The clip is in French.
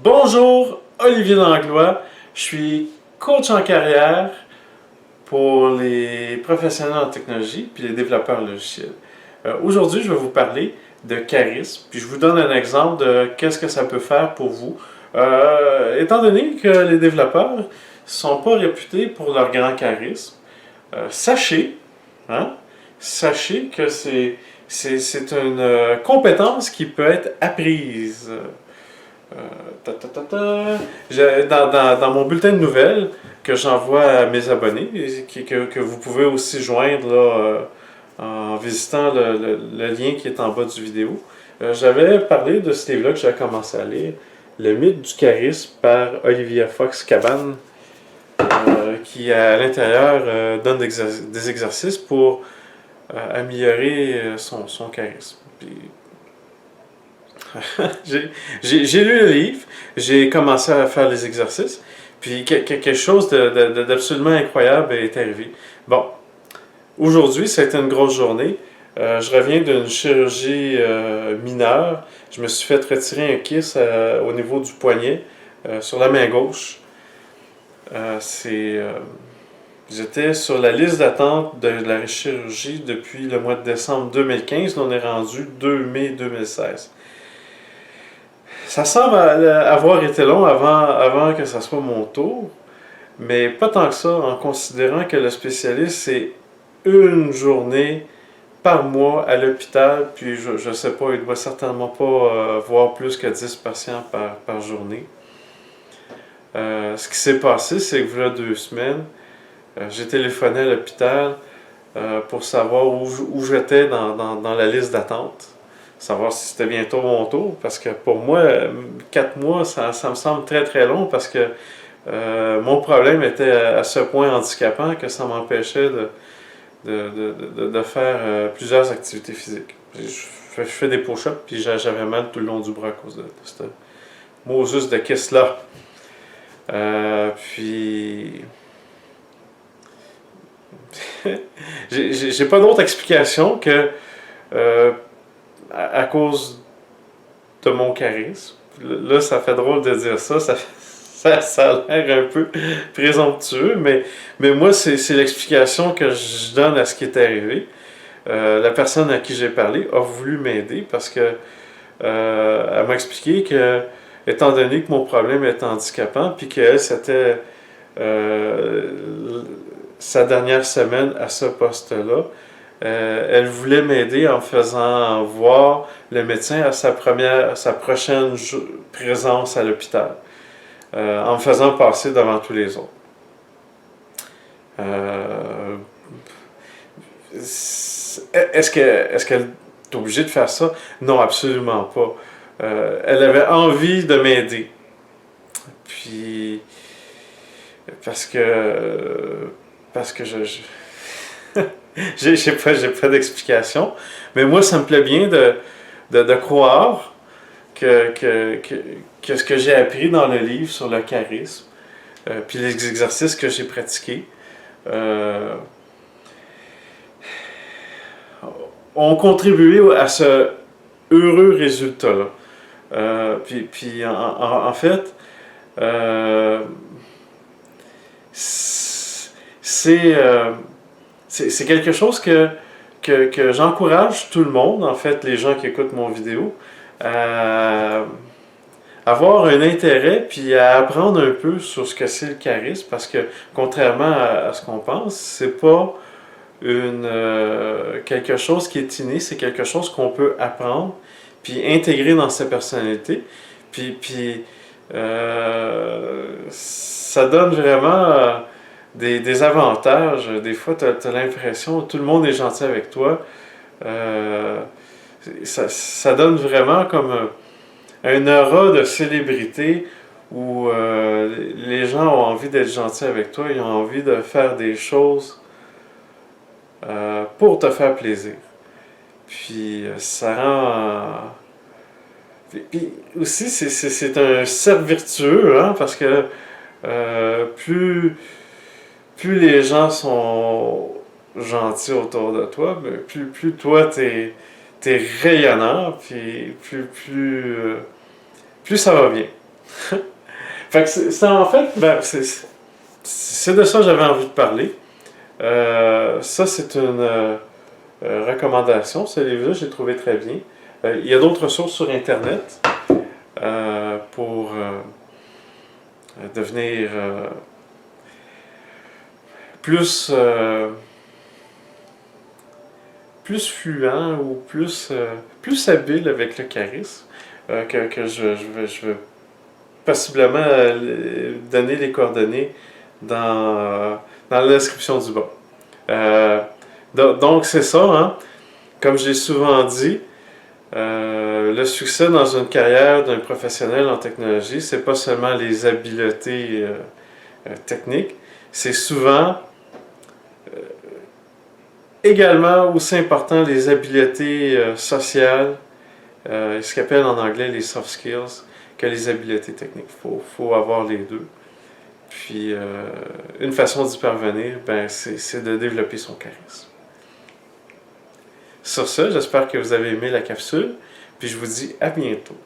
Bonjour, Olivier Langlois. Je suis coach en carrière pour les professionnels en technologie puis les développeurs logiciels. Aujourd'hui, je vais vous parler de charisme, puis je vous donne un exemple de qu'est-ce que ça peut faire pour vous. Étant donné que les développeurs ne sont pas réputés pour leur grand charisme, sachez, hein, sachez que c'est une compétence qui peut être apprise. Ta, ta, ta, ta. Dans mon bulletin de nouvelles que j'envoie à mes abonnés, que vous pouvez aussi joindre là, en visitant le lien qui est en bas du vidéo, j'avais parlé de ce livre-là que j'ai commencé à lire, Le mythe du charisme par Olivia Fox Cabane, qui à l'intérieur donne des exercices pour améliorer son charisme. Puis, j'ai lu le livre, j'ai commencé à faire les exercices, puis quelque chose d'absolument incroyable est arrivé. Bon, aujourd'hui, c'était une grosse journée. Je reviens d'une chirurgie mineure. Je me suis fait retirer un kyste au niveau du poignet, sur la main gauche. J'étais sur la liste d'attente de la chirurgie depuis le mois de décembre 2015. Là, on est rendu 2 mai 2016. Ça semble avoir été long avant que ça soit mon tour, mais pas tant que ça, en considérant que le spécialiste, c'est une journée par mois à l'hôpital, puis je ne sais pas, il ne doit certainement pas voir plus que 10 patients par journée. Ce qui s'est passé, c'est que voilà 2 semaines, j'ai téléphoné à l'hôpital pour savoir où j'étais dans la liste d'attente. Savoir si c'était bientôt mon tour, parce que pour moi, 4 mois, ça me semble très très long, parce que mon problème était à ce point handicapant que ça m'empêchait de faire plusieurs activités physiques. Je fais des push-ups, puis j'avais mal tout le long du bras à cause de ce mot juste de kiss-là. Puis... j'ai pas d'autre explication que... à cause de mon charisme. Là, ça fait drôle de dire ça, ça a l'air un peu présomptueux, mais moi, c'est l'explication que je donne à ce qui est arrivé. La personne à qui j'ai parlé a voulu m'aider parce que elle m'a expliqué que, étant donné que mon problème est handicapant, puis qu'elle, c'était sa dernière semaine à ce poste-là, elle voulait m'aider en faisant voir le médecin à sa prochaine présence à l'hôpital, en me faisant passer devant tous les autres. Est-ce qu'elle est obligée de faire ça? Non, absolument pas. Elle avait envie de m'aider. Puis, parce que j'ai pas d'explication. Mais moi, ça me plaît bien de croire que ce que j'ai appris dans le livre sur le charisme, puis les exercices que j'ai pratiqués, ont contribué à ce heureux résultat-là. Puis en fait, c'est quelque chose que j'encourage tout le monde, en fait, les gens qui écoutent mon vidéo, à avoir un intérêt puis à apprendre un peu sur ce que c'est le charisme, parce que contrairement à ce qu'on pense, c'est pas quelque chose qui est inné, c'est quelque chose qu'on peut apprendre puis intégrer dans sa personnalité, puis ça donne vraiment des avantages. Des fois, tu as l'impression que tout le monde est gentil avec toi. Ça donne vraiment comme un aura de célébrité où les gens ont envie d'être gentils avec toi, ils ont envie de faire des choses pour te faire plaisir. Puis ça rend... Puis aussi, c'est un cercle vertueux, hein, parce que plus les gens sont gentils autour de toi, plus toi, t'es rayonnant, puis plus ça va bien. Fait que en fait, c'est de ça que j'avais envie de parler. Ça, c'est une recommandation. Ce livre-là, j'ai trouvé très bien. Il y a d'autres ressources sur Internet pour devenir plus, plus fluent ou plus habile avec le charisme que je vais possiblement donner les coordonnées dans la description du bas. Donc c'est ça, hein? Comme j'ai souvent dit, le succès dans une carrière d'un professionnel en technologie, c'est pas seulement les habiletés techniques, c'est souvent également aussi important les habiletés sociales, ce qu'on appelle en anglais les soft skills, que les habiletés techniques. Faut avoir les deux. Puis, une façon d'y parvenir, c'est de développer son charisme. Sur ce, j'espère que vous avez aimé la capsule, puis je vous dis à bientôt.